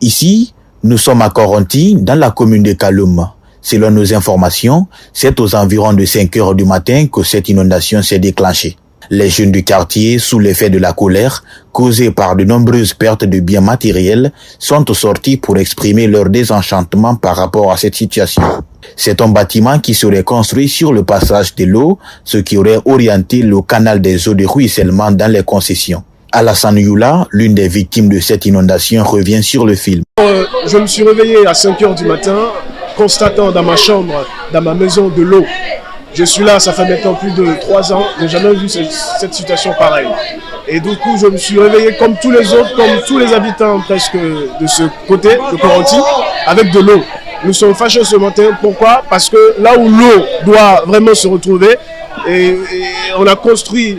Ici, nous sommes à Koronti, dans la commune de Kaloum. Selon nos informations, c'est aux environs de 5 heures du matin que cette inondation s'est déclenchée. Les jeunes du quartier, sous l'effet de la colère, causée par de nombreuses pertes de biens matériels, sont sortis pour exprimer leur désenchantement par rapport à cette situation. C'est un bâtiment qui serait construit sur le passage de l'eau, ce qui aurait orienté le canal des eaux de ruissellement dans les concessions. Alassane Youla, l'une des victimes de cette inondation, revient sur le film. Je me suis réveillé à 5 heures du matin, constatant dans ma chambre, dans ma maison, de l'eau. Je suis là, ça fait maintenant plus de 3 ans, je n'ai jamais vu cette situation pareille. Et du coup, je me suis réveillé comme tous les autres, comme tous les habitants presque de ce côté, de Koronti, avec de l'eau. Nous sommes fâchés ce matin. Pourquoi? Parce que là où l'eau doit vraiment se retrouver, et on a construit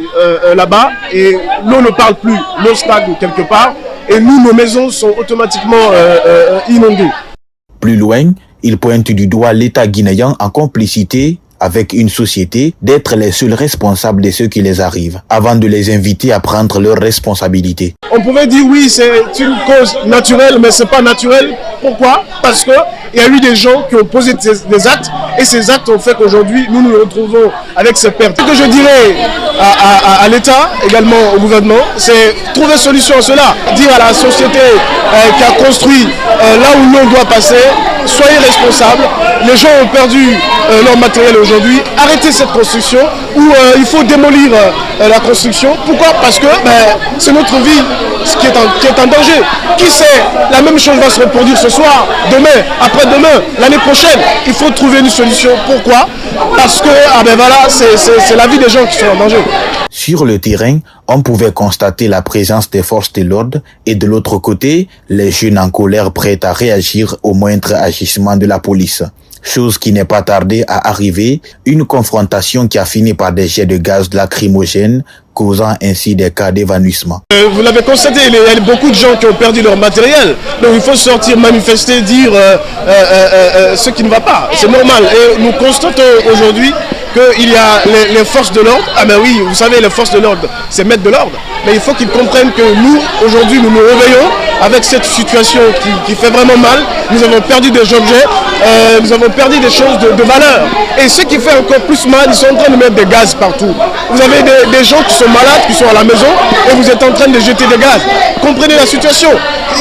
là-bas, et l'eau ne parle plus, l'eau stagne quelque part, et nous, nos maisons sont automatiquement inondées. Plus loin, il pointe du doigt l'État guinéen en complicité avec une société d'être les seuls responsables de ce qui les arrive, avant de les inviter à prendre leurs responsabilités. On pouvait dire oui, c'est une cause naturelle, mais ce n'est pas naturel. Pourquoi? Parce qu'il y a eu des gens qui ont posé des actes, et ces actes ont fait qu'aujourd'hui, nous nous retrouvons avec ces pertes. Ce que je dirais à l'État, également au gouvernement, c'est trouver solution à cela. Dire à la société qui a construit là où l'eau doit passer, soyez responsables. Les gens ont perdu leur matériel aujourd'hui. Arrêtez cette construction où il faut démolir la construction. Pourquoi? Parce que c'est notre vie qui est en danger. Qui sait, la même chose va se reproduire ce soir, demain, après-demain, l'année prochaine. Il faut trouver une solution. Pourquoi? Parce que voilà, c'est la vie des gens qui sont en danger. Sur le terrain, on pouvait constater la présence des forces de l'ordre et de l'autre côté, les jeunes en colère prêts à réagir au moindre agissement de la police. Chose qui n'est pas tardée à arriver, une confrontation qui a fini par des jets de gaz lacrymogènes, causant ainsi des cas d'évanouissement. Vous l'avez constaté, il y a beaucoup de gens qui ont perdu leur matériel, donc il faut sortir, manifester, dire ce qui ne va pas, c'est normal. Et nous constatons aujourd'hui qu'il y a les forces de l'ordre. Ah ben oui, vous savez, les forces de l'ordre, c'est mettre de l'ordre. Mais il faut qu'ils comprennent que nous, aujourd'hui, nous nous réveillons avec cette situation qui fait vraiment mal. Nous avons perdu des objets, nous avons perdu des choses de valeur. Et ce qui fait encore plus mal, ils sont en train de mettre des gaz partout. Vous avez des gens qui sont malades, qui sont à la maison, et vous êtes en train de jeter des gaz. Comprenez la situation.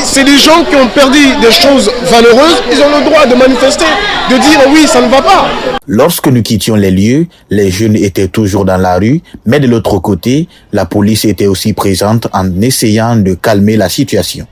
C'est des gens qui ont perdu des choses valeureuses, ils ont le droit de manifester, de dire oui, ça ne va pas. Lorsque nous quittions les lieux, les jeunes étaient toujours dans la rue, mais de l'autre côté, la police était aussi présente en essayant de calmer la situation.